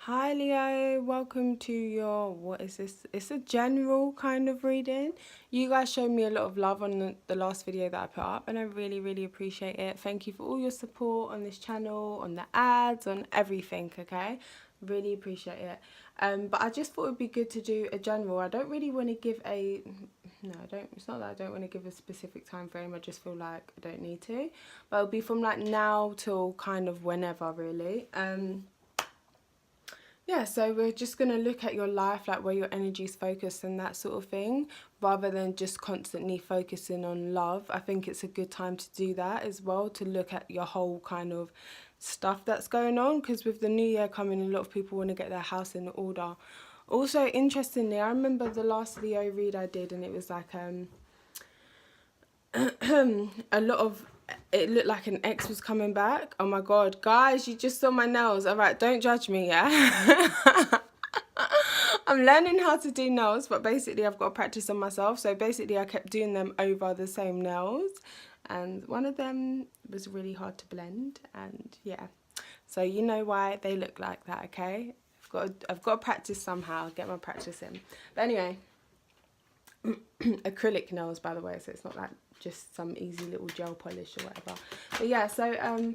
Hi Leo, welcome to your, what is this? It's a general kind of reading. You guys showed me a lot of love on the last video that I put up, and I really, really appreciate it. Thank you for all your support on this channel, on the ads, on everything, okay? Really appreciate it. But I just thought it would be good to do a general. I don't really want to give a, no, I don't, it's not that I don't want to give a specific time frame. I just feel like I don't need to. But it'll be from like now till kind of whenever, really. Yeah, so we're just going to look at your life, like where your energy is focused and that sort of thing, rather than just constantly focusing on love. I think it's a good time to do that as well, to look at your whole kind of stuff that's going on, because with the new year coming, a lot of people want to get their house in order. Also, interestingly, I remember the last Leo read I did, and it was like a lot of, it looked like an ex was coming back. Oh my god, guys, you just saw my nails. All right, don't judge me, yeah. I'm learning how to do nails, but basically I've got to practice on myself. So basically I kept doing them over the same nails, and one of them was really hard to blend, and yeah, so you know why they look like that. Okay, I've got to practice somehow, get my practice in. But anyway, acrylic nails, by the way, so it's not like just some easy little gel polish or whatever. But yeah, so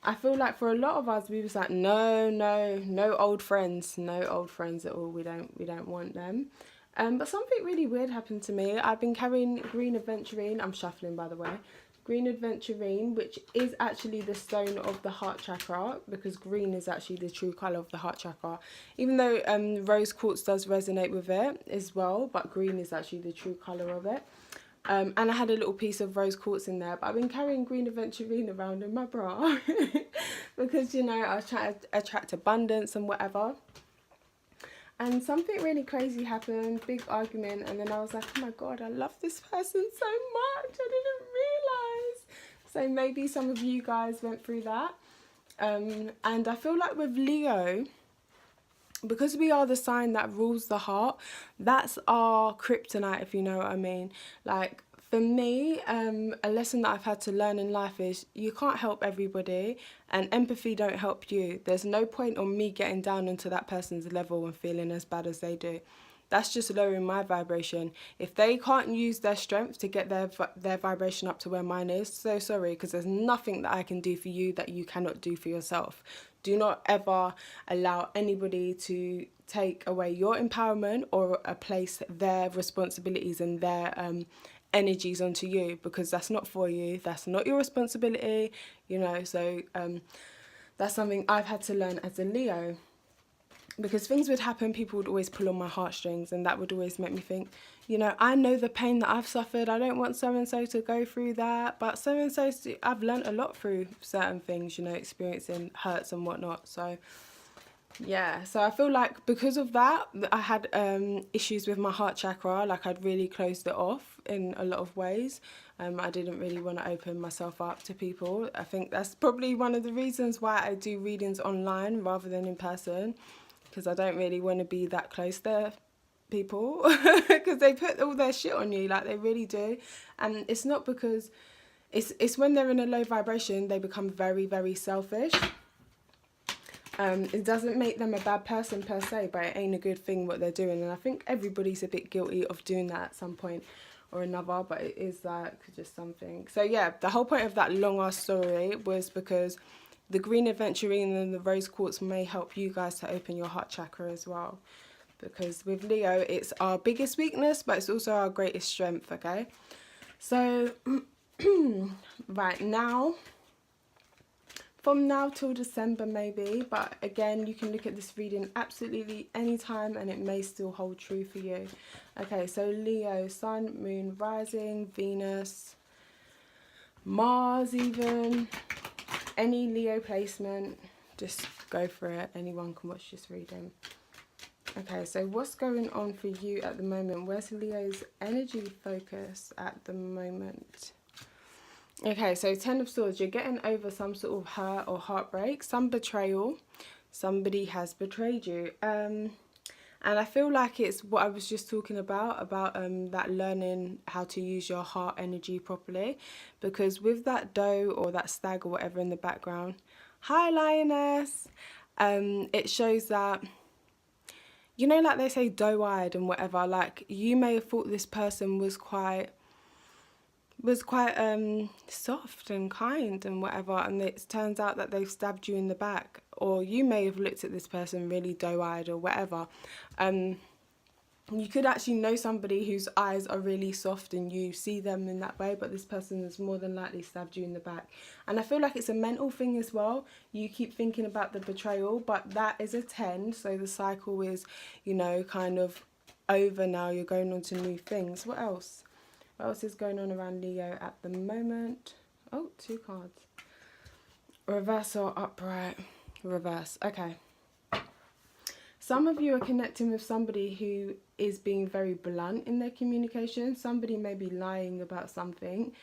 I feel like for a lot of us, we was like, no old friends, no old friends at all. We don't want them. But something really weird happened to me. I've been carrying green aventurine. I'm shuffling, by the way. Green aventurine, which is actually the stone of the heart chakra, because green is actually the true colour of the heart chakra. Even though rose quartz does resonate with it as well, but green is actually the true colour of it. And I had a little piece of rose quartz in there, but I've been carrying green aventurine around in my bra because, you know, I was trying to attract abundance and whatever. And something really crazy happened, big argument, and then I was like, oh my god, I love this person so much, I didn't realise. So maybe some of you guys went through that. And I feel like with Leo, because we are the sign that rules the heart, that's our kryptonite, if you know what I mean. Like, for me, a lesson that I've had to learn in life is you can't help everybody, and empathy don't help you. There's no point on me getting down into that person's level and feeling as bad as they do. That's just lowering my vibration. If they can't use their strength to get their vibration up to where mine is, so sorry, because there's nothing that I can do for you that you cannot do for yourself. Do not ever allow anybody to take away your empowerment or place their responsibilities and their energies onto you, because that's not for you. That's not your responsibility, you know. So that's something I've had to learn as a Leo, because things would happen, people would always pull on my heartstrings, and that would always make me think, you know, I know the pain that I've suffered, I don't want so-and-so to go through that, but so-and-so, I've learned a lot through certain things, you know, experiencing hurts and whatnot. So yeah, so I feel like because of that, I had issues with my heart chakra. Like, I'd really closed it off in a lot of ways. I didn't really want to open myself up to people. I think that's probably one of the reasons why I do readings online rather than in person, because I don't really want to be that close to people because they put all their shit on you, like they really do. And it's not because it's when they're in a low vibration, they become very, very selfish. It doesn't make them a bad person per se, but it ain't a good thing what they're doing. And I think everybody's a bit guilty of doing that at some point or another, but it is like just something. So yeah, the whole point of that long ass story was because the green aventurine and the rose quartz may help you guys to open your heart chakra as well. Because with Leo, it's our biggest weakness, but it's also our greatest strength, okay? So, right now, from now till December maybe, but again, you can look at this reading absolutely anytime and it may still hold true for you. Okay, so Leo, Sun, Moon, Rising, Venus, Mars even, any Leo placement, just go for it. Anyone can watch this reading. Okay, so what's going on for you at the moment? Where's Leo's energy focus at the moment? Okay, so Ten of Swords, you're getting over some sort of hurt or heartbreak, some betrayal. Somebody has betrayed you. And I feel like it's what I was just talking about that learning how to use your heart energy properly. Because with that doe or that stag or whatever in the background, hi lioness, It shows that, you know, like they say doe-eyed and whatever, like you may have thought this person was quite soft and kind and whatever, and it turns out that they've stabbed you in the back, or you may have looked at this person really doe-eyed or whatever. You could actually know somebody whose eyes are really soft and you see them in that way, but this person has more than likely stabbed you in the back. And I feel like it's a mental thing as well. You keep thinking about the betrayal, but that is a 10, so the cycle is, you know, kind of over now. You're going on to new things. What else? What else is going on around Leo at the moment? Oh, 2 cards. Reverse or upright? Reverse. Okay. Some of you are connecting with somebody who is being very blunt in their communication. Somebody may be lying about something.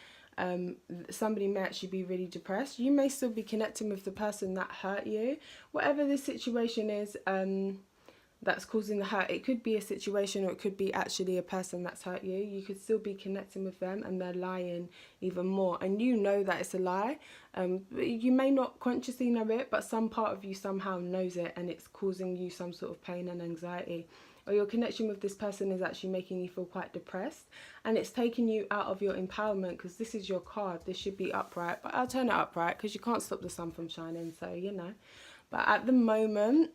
Somebody may actually be really depressed. You may still be connecting with the person that hurt you. Whatever the situation is that's causing the hurt, it could be a situation or it could be actually a person that's hurt you. You could still be connecting with them and they're lying even more. And you know that it's a lie. You may not consciously know it, but some part of you somehow knows it and it's causing you some sort of pain and anxiety. Or your connection with this person is actually making you feel quite depressed and it's taking you out of your empowerment, because this is your card. This should be upright, but I'll turn it upright because you can't stop the sun from shining, so you know. But at the moment,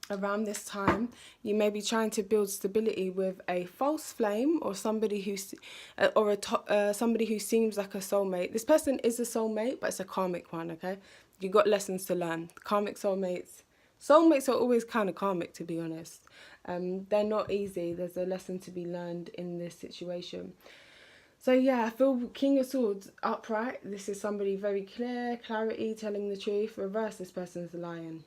around this time, you may be trying to build stability with a false flame or somebody who's somebody who seems like a soulmate. This person is a soulmate, but it's a karmic one. Okay, you got lessons to learn. Karmic soulmates are always kind of karmic, to be honest. They're not easy. There's a lesson to be learned in this situation. So yeah, I feel King of Swords upright. This is somebody very clear, clarity, telling the truth. Reverse, this person's lying.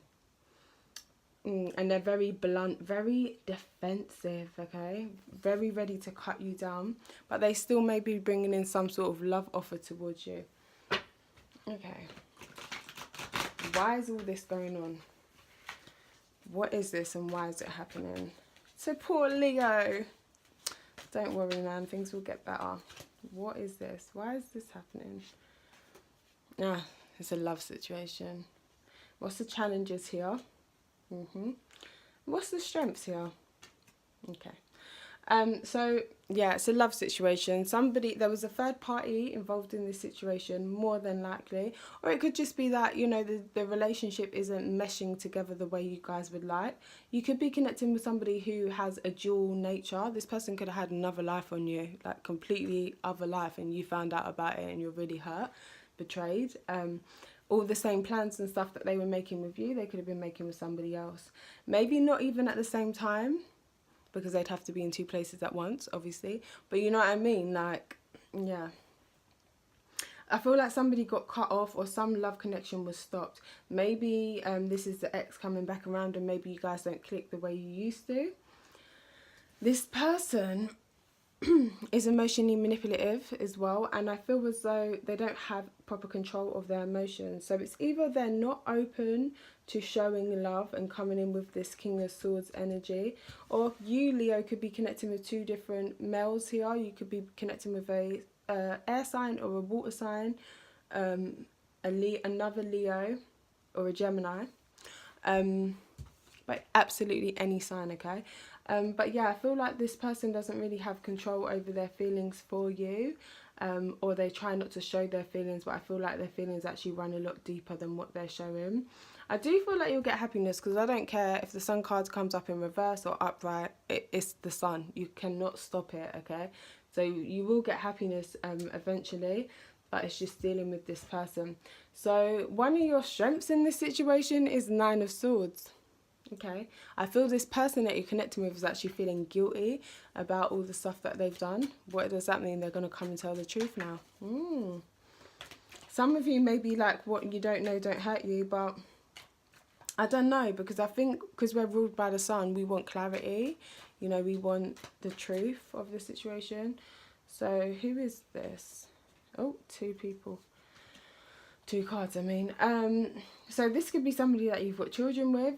And they're very blunt, very defensive, okay? Very ready to cut you down. But they still may be bringing in some sort of love offer towards you. Okay. Why is all this going on? What is this and why is it happening? So poor Leo. Don't worry, man. Things will get better. What is this? Why is this happening? It's a love situation. What's the challenges here? What's the strengths here? Okay. So yeah, it's a love situation. There was a third party involved in this situation, more than likely, or it could just be that, you know, the relationship isn't meshing together the way you guys would like. You could be connecting with somebody who has a dual nature. This person could have had another life on you, like completely other life, and you found out about it and you're really hurt, betrayed. All the same plans and stuff that they were making with you, they could have been making with somebody else. Maybe not even at the same time, because they'd have to be in 2 places at once, obviously. But you know what I mean? Like, yeah. I feel like somebody got cut off or some love connection was stopped. Maybe this is the ex coming back around and maybe you guys don't click the way you used to. This person is emotionally manipulative as well, and I feel as though they don't have proper control of their emotions. So it's either they're not open to showing love and coming in with this King of Swords energy, or you, Leo, could be connecting with 2 different males here. You could be connecting with a air sign or a water sign, another Leo or a Gemini, but absolutely any sign, okay? But yeah, I feel like this person doesn't really have control over their feelings for you, or they try not to show their feelings, but I feel like their feelings actually run a lot deeper than what they're showing. I do feel like you'll get happiness, because I don't care if the sun card comes up in reverse or upright, it's the sun. You cannot stop it, okay? So you will get happiness eventually, but it's just dealing with this person. So one of your strengths in this situation is 9 of Swords. Okay, I feel this person that you're connecting with is actually feeling guilty about all the stuff that they've done. What does that mean? They're going to come and tell the truth now. Some of you may be like, what you don't know don't hurt you, but I don't know, because I think because we're ruled by the sun, we want clarity. You know, we want the truth of the situation. So who is this? Oh, 2 people. 2 cards, I mean. So this could be somebody that you've got children with.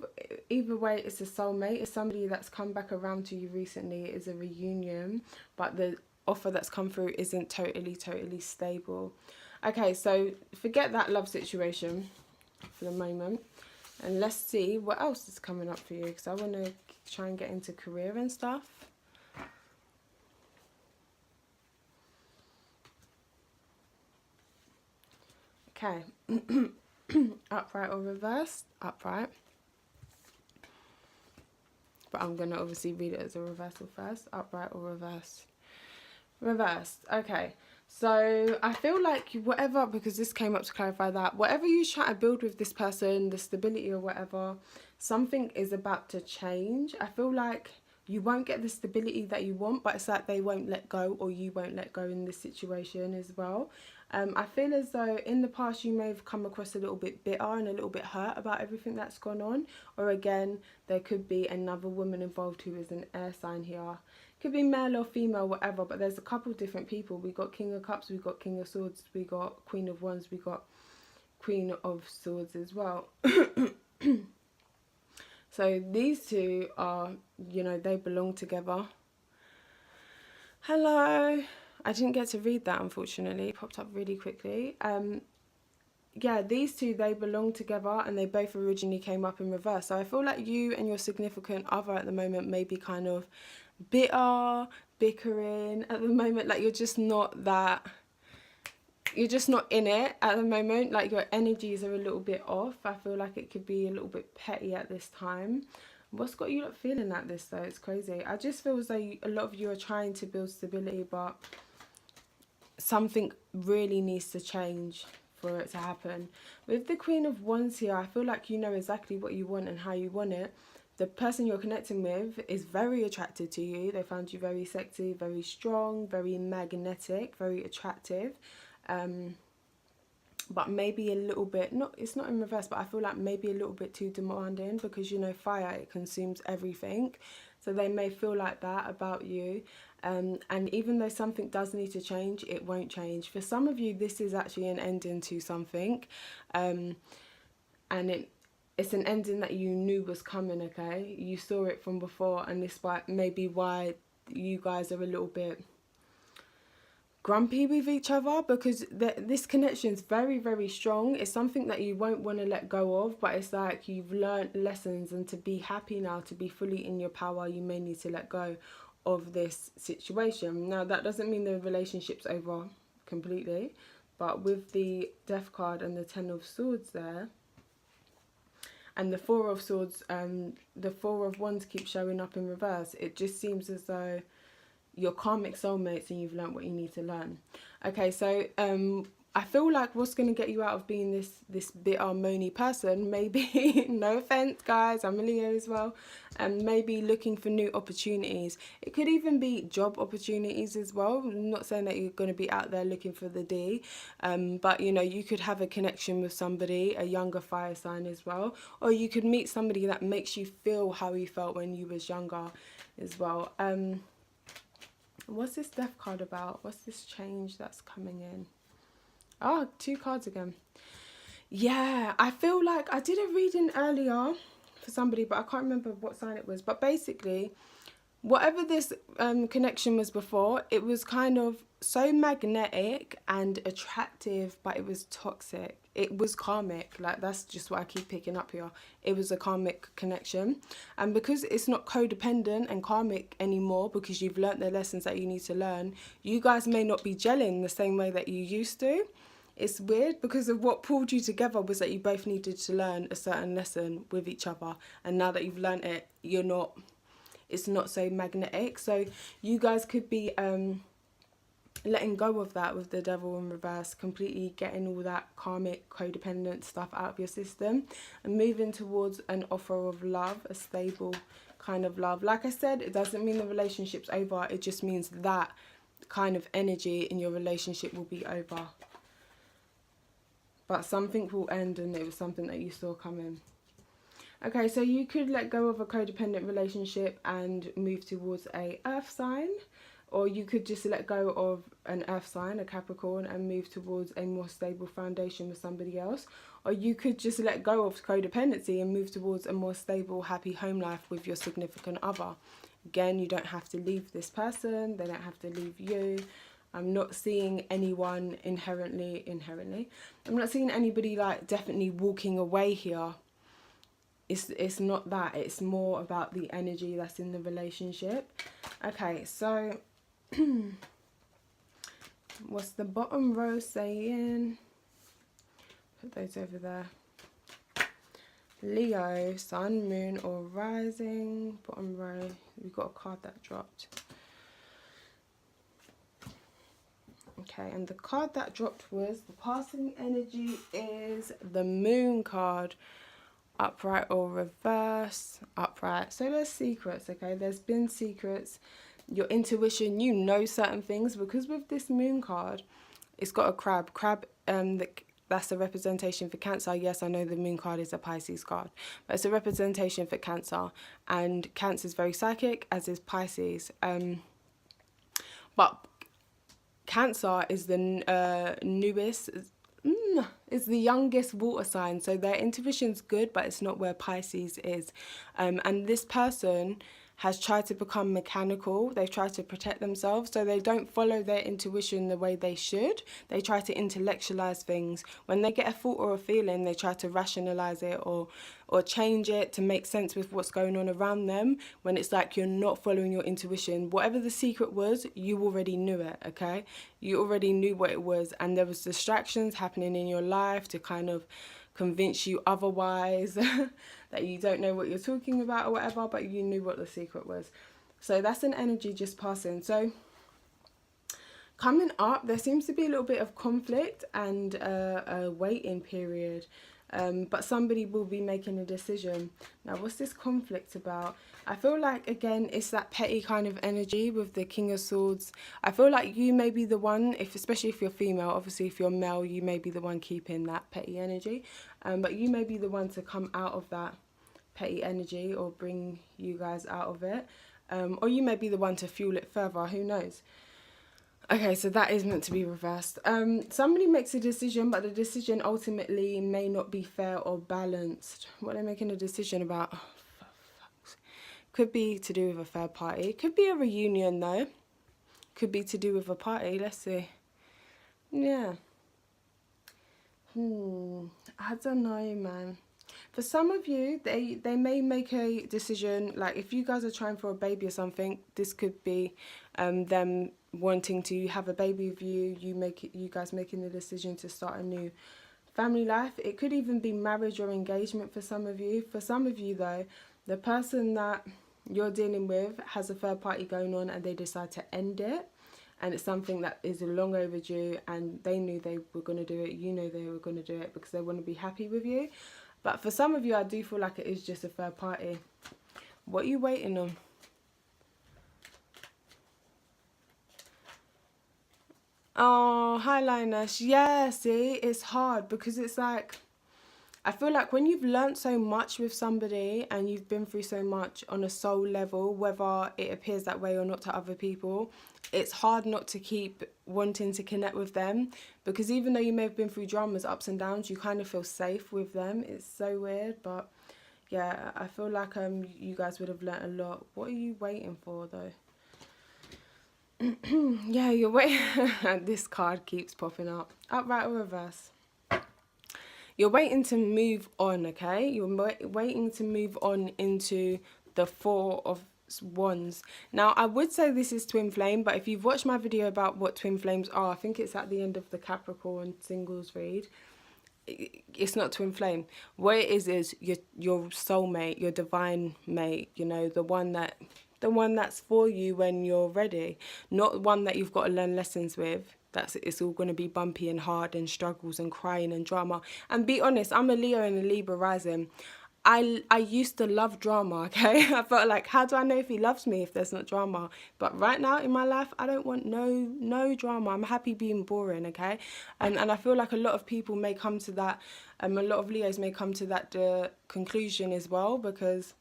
Either way, it's a soulmate. It's somebody that's come back around to you recently. It is a reunion, but the offer that's come through isn't totally stable. Okay, so forget that love situation for the moment. And let's see what else is coming up for you, because I want to try and get into career and stuff. Okay. Upright or reversed? Upright. But I'm going to obviously read it as a reversal first. Upright or reversed? Reversed. Okay. So I feel like whatever, because this came up to clarify that, whatever you try to build with this person, the stability or whatever, something is about to change. I feel like you won't get the stability that you want, but it's like they won't let go, or you won't let go in this situation as well. I feel as though in the past you may have come across a little bit bitter and a little bit hurt about everything that's gone on. Or again, there could be another woman involved who is an air sign here. Could be male or female, whatever, but there's a couple of different people. We got King of Cups, we got King of Swords, we got Queen of Wands, we got Queen of Swords as well. So these two are, you know, they belong together. Hello. I didn't get to read that, unfortunately. It popped up really quickly. Yeah, these two, they belong together, and they both originally came up in reverse. So I feel like you and your significant other at the moment may be kind of bitter, bickering at the moment. Like you're just not in it at the moment. Like your energies are a little bit off. I feel like it could be a little bit petty at this time. What's got you not feeling like this though? It's crazy. I just feel as though a lot of you are trying to build stability, but something really needs to change for it to happen. With the Queen of Wands here, I feel like you know exactly what you want and how you want it. The person you're connecting with is very attracted to you. They found you very sexy, very strong, very magnetic, very attractive. But maybe a little bit, it's not in reverse, but I feel like maybe a little bit too demanding, because you know fire, it consumes everything. So they may feel like that about you. And even though something does need to change, it won't change. For some of you, this is actually an ending to something. And it's an ending that you knew was coming, okay? You saw it from before, and this may be why you guys are a little bit grumpy with each other, because this connection is very, very strong. It's something that you won't want to let go of, but it's like you've learned lessons, and to be happy now, to be fully in your power, you may need to let go of this situation. Now, that doesn't mean the relationship's over completely, but with the Death card and the Ten of Swords there, and the Four of Swords, the Four of Wands keeps showing up in reverse, it just seems as though your karmic soulmates and you've learned what you need to learn. Okay, so I feel like what's going to get you out of being this bitter, moany person, maybe, no offense guys, I'm a Leo as well, and maybe looking for new opportunities. It could even be job opportunities as well. I'm not saying that you're going to be out there looking for the D, but you know, you could have a connection with somebody, a younger fire sign as well, or you could meet somebody that makes you feel how you felt when you was younger as well. What's this Death card about? What's this change that's coming in? Oh, 2 cards again. Yeah, I feel like I did a reading earlier for somebody, but I can't remember what sign it was. But basically, whatever this connection was before, it was kind of so magnetic and attractive, but it was toxic. It was karmic. Like, that's just what I keep picking up here. It was a karmic connection. And because it's not codependent and karmic anymore, because you've learnt the lessons that you need to learn, you guys may not be gelling the same way that you used to. It's weird, because of what pulled you together was that you both needed to learn a certain lesson with each other. And now that you've learnt it, it's not so magnetic. So you guys could be letting go of that with the Devil in reverse, completely getting all that karmic codependent stuff out of your system and moving towards an offer of love, a stable kind of love. Like I said, it doesn't mean the relationship's over. It just means that kind of energy in your relationship will be over. But something will end, and it was something that you saw coming. Okay, so you could let go of a codependent relationship and move towards a earth sign, or you could just let go of an earth sign, a Capricorn, and move towards a more stable foundation with somebody else. Or you could just let go of codependency and move towards a more stable, happy home life with your significant other. Again, you don't have to leave this person, they don't have to leave you. I'm not seeing anyone inherently, I'm not seeing anybody like definitely walking away here. it's not that. It's more about the energy that's in the relationship. Okay, so what's the bottom row saying? Put those over there. Leo, sun, moon, or rising. Bottom row. We've got a card that dropped. Okay, and the card that dropped was the passing energy is the moon card. Upright or reverse. Upright. So there's secrets, okay? There's been secrets. Your intuition, you know certain things, because with this moon card, it's got a crab. Crab, that's a representation for Cancer. Yes, I know the moon card is a Pisces card, but it's a representation for Cancer, and Cancer is very psychic, as is Pisces. But Cancer is the newest, is the youngest water sign, so their intuition's good, but it's not where Pisces is. And this person has tried to become mechanical. They've tried to protect themselves, so they don't follow their intuition the way they should. They try to intellectualize things. When they get a thought or a feeling, they try to rationalize it or change it to make sense with what's going on around them, when it's like you're not following your intuition. Whatever the secret was, you already knew it, okay? You already knew what it was, and there was distractions happening in your life to kind of convince you otherwise, that you don't know what you're talking about or whatever, but you knew what the secret was. So that's an energy just passing. So coming up, there seems to be a little bit of conflict and a waiting period, but somebody will be making a decision. Now, what's this conflict about? I feel like, again, it's that petty kind of energy with the King of Swords. I feel like you may be the one, especially if you're female. Obviously, if you're male, you may be the one keeping that petty energy. But you may be the one to come out of that petty energy or bring you guys out of it. Or you may be the one to fuel it further. Who knows? Okay, so that is meant to be reversed. Somebody makes a decision, but the decision ultimately may not be fair or balanced. What are they making a decision about? Could be to do with a third party. Could be a reunion, though. Could be to do with a party. Let's see. Yeah. I don't know, man. For some of you, they may make a decision, like if you guys are trying for a baby or something, this could be them wanting to have a baby with you, you guys making the decision to start a new family life. It could even be marriage or engagement for some of you. For some of you, though, the person that you're dealing with has a third party going on and they decide to end it. And it's something that is long overdue, and they knew they were going to do it. You know they were going to do it because they want to be happy with you. But for some of you, I do feel like it is just a third party. What are you waiting on? Oh, hi, Linus. Yeah, see, it's hard because it's like, I feel like when you've learnt so much with somebody and you've been through so much on a soul level, whether it appears that way or not to other people, it's hard not to keep wanting to connect with them, because even though you may have been through dramas, ups and downs, you kind of feel safe with them. It's so weird, but yeah, I feel like you guys would have learnt a lot. What are you waiting for, though? Yeah, you're waiting. This card keeps popping up. Upright or reverse? You're waiting to move on, okay? You're waiting to move on into the Four of Wands. Now, I would say this is twin flame, but if you've watched my video about what twin flames are, I think it's at the end of the Capricorn singles read. It's not twin flame. What it is your soulmate, your divine mate, you know, the one that's for you when you're ready, not one that you've got to learn lessons with. It's all going to be bumpy and hard and struggles and crying and drama. And be honest, I'm a Leo and a Libra rising. I used to love drama, okay? I felt like, how do I know if he loves me if there's not drama? But right now in my life, I don't want no drama. I'm happy being boring, okay? And I feel like a lot of people may come to that, a lot of Leos may come to that conclusion as well, because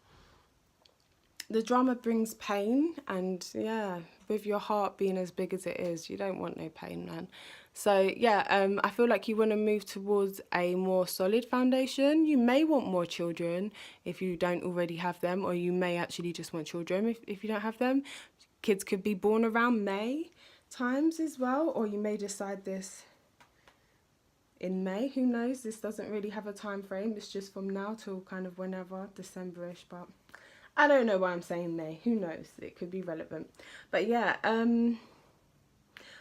the drama brings pain, and yeah, with your heart being as big as it is, you don't want no pain, man. So yeah, I feel like you want to move towards a more solid foundation. You may want more children if you don't already have them, or you may actually just want children if you don't have them. Kids could be born around May times as well, or you may decide this in May. Who knows? This doesn't really have a time frame. It's just from now till kind of whenever, December-ish. But I don't know why I'm saying May. Who knows? It could be relevant. But yeah,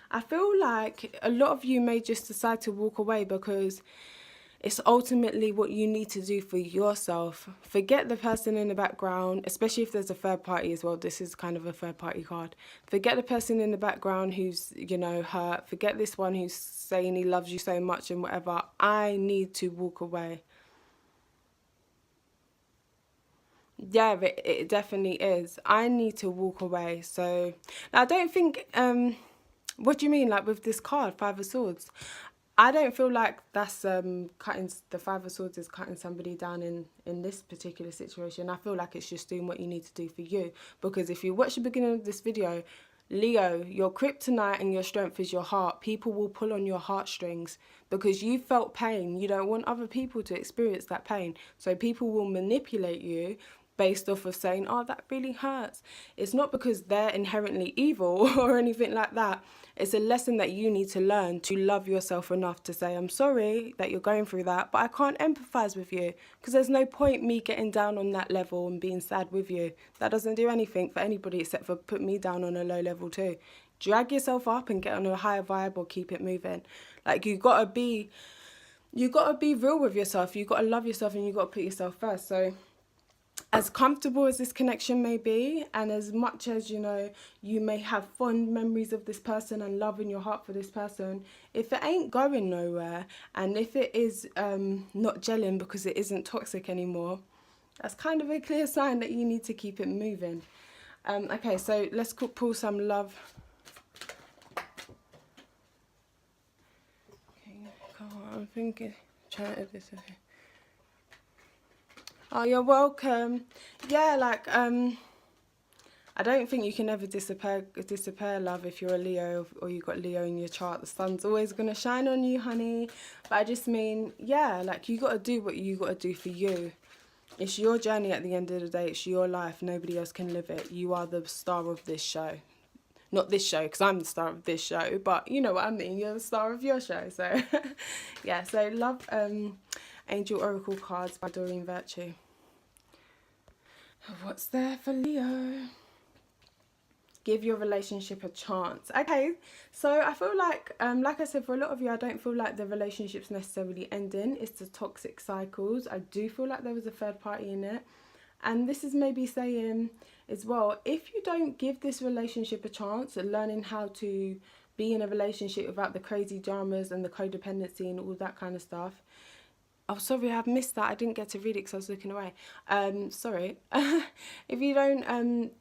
I feel like a lot of you may just decide to walk away because it's ultimately what you need to do for yourself. Forget the person in the background, especially if there's a third party as well. This is kind of a third party card. Forget the person in the background who's, you know, hurt. Forget this one who's saying he loves you so much and whatever. I need to walk away. Yeah, it definitely is. I need to walk away. So I don't think, what do you mean, like with this card, Five of Swords? I don't feel like that's cutting, the Five of Swords is cutting somebody down in this particular situation. I feel like it's just doing what you need to do for you. Because if you watch the beginning of this video, Leo, your kryptonite and your strength is your heart. People will pull on your heartstrings because you felt pain. You don't want other people to experience that pain. So people will manipulate you based off of saying, oh, that really hurts. It's not because they're inherently evil or anything like that. It's a lesson that you need to learn to love yourself enough to say, I'm sorry that you're going through that, but I can't empathize with you because there's no point me getting down on that level and being sad with you. That doesn't do anything for anybody except for put me down on a low level too. Drag yourself up and get on a higher vibe or keep it moving. Like you gotta be real with yourself. You gotta love yourself and you gotta put yourself first. So as comfortable as this connection may be, and as much as, you know, you may have fond memories of this person and love in your heart for this person, if it ain't going nowhere and if it is not gelling because it isn't toxic anymore, that's kind of a clear sign that you need to keep it moving. Okay, so let's pull some love. Okay, come on, I'm thinking, trying to do this. Okay. Oh, you're welcome. Yeah, like, I don't think you can ever disappear, love, if you're a Leo or you've got Leo in your chart. The sun's always going to shine on you, honey. But I just mean, yeah, like, you got to do what you got to do for you. It's your journey at the end of the day. It's your life. Nobody else can live it. You are the star of this show. Not this show, because I'm the star of this show. But you know what I mean. You're the star of your show. So, yeah. So, love Angel Oracle cards by Doreen Virtue. What's there for Leo? Give your relationship a chance. Okay, so I feel like I said, for a lot of you, I don't feel like the relationship's necessarily ending. It's the toxic cycles. I do feel like there was a third party in it. And this is maybe saying as well, if you don't give this relationship a chance at learning how to be in a relationship without the crazy dramas and the codependency and all that kind of stuff. Oh, sorry, I've missed that. I didn't get to read it because I was looking away. Sorry. If you don't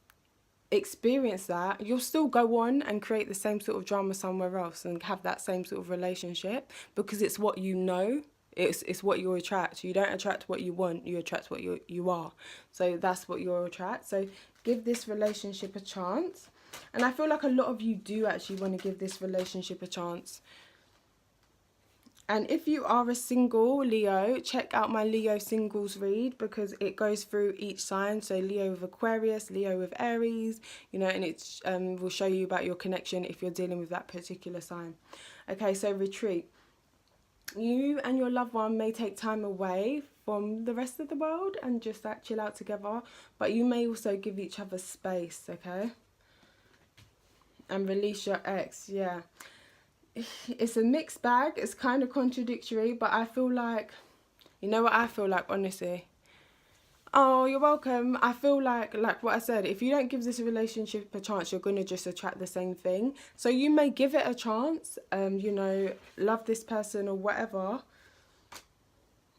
experience that, you'll still go on and create the same sort of drama somewhere else and have that same sort of relationship because it's what you know. It's what you attract. You don't attract what you want, you attract what you are. So that's what you'll attract. So give this relationship a chance. And I feel like a lot of you do actually want to give this relationship a chance. And if you are a single Leo, check out my Leo singles read because it goes through each sign. So Leo with Aquarius, Leo with Aries, you know, and it will show you about your connection if you're dealing with that particular sign. Okay, so retreat. You and your loved one may take time away from the rest of the world and just like chill out together, but you may also give each other space, okay? And release your ex, yeah. It's a mixed bag. It's kind of contradictory, but I feel like, you know what I feel like, honestly? Oh, you're welcome. I feel like what I said, if you don't give this relationship a chance, you're going to just attract the same thing. So you may give it a chance, you know, love this person or whatever.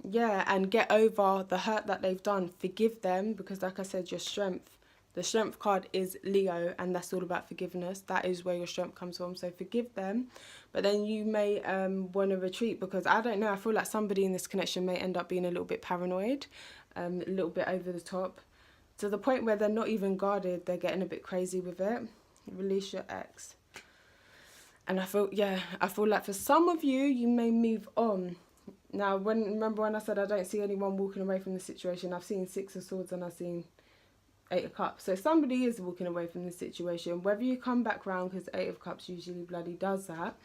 Yeah, and get over the hurt that they've done. Forgive them because, like I said, your strength. The strength card is Leo, and that's all about forgiveness. That is where your strength comes from. So forgive them. But then you may want to retreat because, I don't know, I feel like somebody in this connection may end up being a little bit paranoid, a little bit over the top, to the point where they're not even guarded. They're getting a bit crazy with it. Release your ex. And I feel like for some of you, you may move on. Now, remember when I said I don't see anyone walking away from the situation? I've seen Six of Swords and I've seen Eight of Cups. So somebody is walking away from the situation. Whether you come back round, because Eight of Cups usually bloody does that,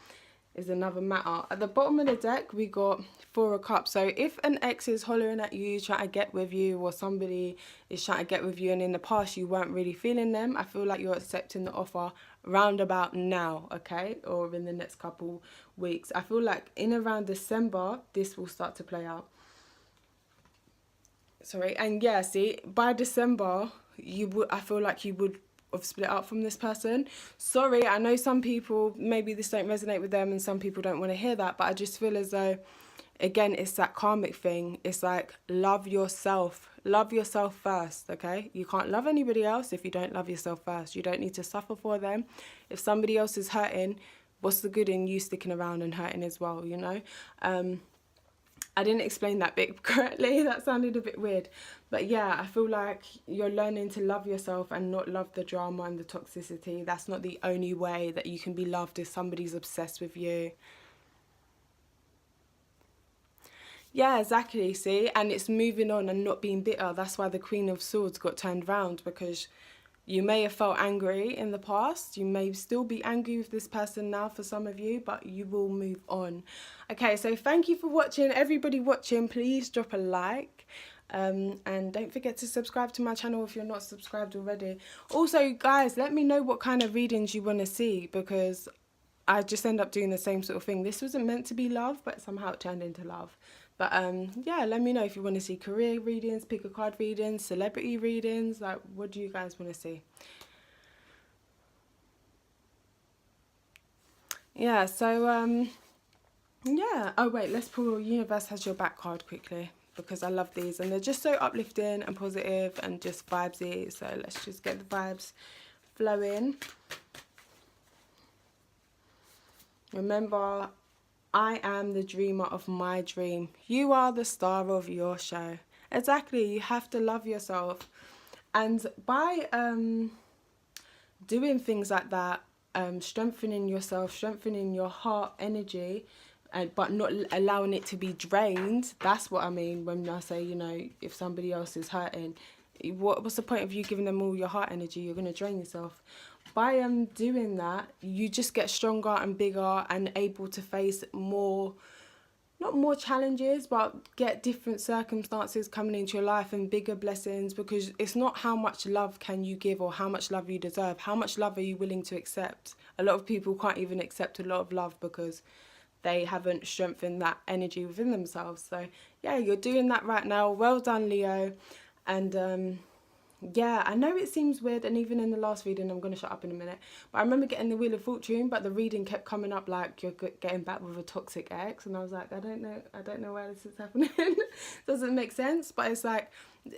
is another matter. At the bottom of the deck, we got Four of Cups. So if an ex is hollering at you, trying to get with you, or somebody is trying to get with you, and in the past you weren't really feeling them, I feel like you're accepting the offer round about now, okay? Or in the next couple weeks. I feel like in around December, this will start to play out. Sorry, and yeah, see, by December, I feel like you would have split up from this person. Sorry, I know some people, maybe this don't resonate with them and some people don't want to hear that, but I just feel as though, again, it's that karmic thing. It's like, love yourself. Love yourself first, okay? You can't love anybody else if you don't love yourself first. You don't need to suffer for them. If somebody else is hurting, what's the good in you sticking around and hurting as well, you know? I didn't explain that bit correctly. That sounded a bit weird. But yeah, I feel like you're learning to love yourself and not love the drama and the toxicity. That's not the only way that you can be loved, if somebody's obsessed with you. Yeah, exactly, see? And it's moving on and not being bitter. That's why the Queen of Swords got turned round, because you may have felt angry in the past. You may still be angry with this person now for some of you, but you will move on. Okay, so thank you for watching. Everybody watching, please drop a like. And don't forget to subscribe to my channel if you're not subscribed already. Also, guys, let me know what kind of readings you want to see, because I just end up doing the same sort of thing. This wasn't meant to be love, but somehow it turned into love. But yeah, let me know if you want to see career readings, pick a card readings, celebrity readings. Like, what do you guys want to see? Yeah, so yeah. Oh wait, let's pull Universe Has Your Back card quickly, because I love these and they're just so uplifting and positive and just vibesy. So let's just get the vibes flowing. Remember, I am the dreamer of my dream. You are the star of your show. Exactly, you have to love yourself. And by doing things like that, strengthening yourself, strengthening your heart energy, but not allowing it to be drained, that's what I mean when I say, you know, if somebody else is hurting, what's the point of you giving them all your heart energy? You're going to drain yourself. By doing that, you just get stronger and bigger and able to face more, not more challenges, but get different circumstances coming into your life and bigger blessings, because it's not how much love can you give or how much love you deserve. How much love are you willing to accept? A lot of people can't even accept a lot of love because they haven't strengthened that energy within themselves. So yeah, you're doing that right now. Well done, Leo. And yeah, I know it seems weird, and even in the last reading, I'm going to shut up in a minute, but I remember getting the Wheel of Fortune, but the reading kept coming up like you're getting back with a toxic ex, and I was like, I don't know why this is happening. Doesn't make sense. But it's like,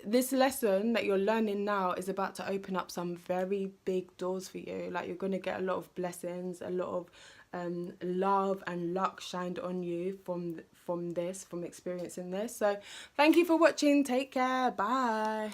this lesson that you're learning now is about to open up some very big doors for you. Like, you're going to get a lot of blessings, a lot of love and luck shined on you from experiencing this. So thank you for watching. Take care. Bye.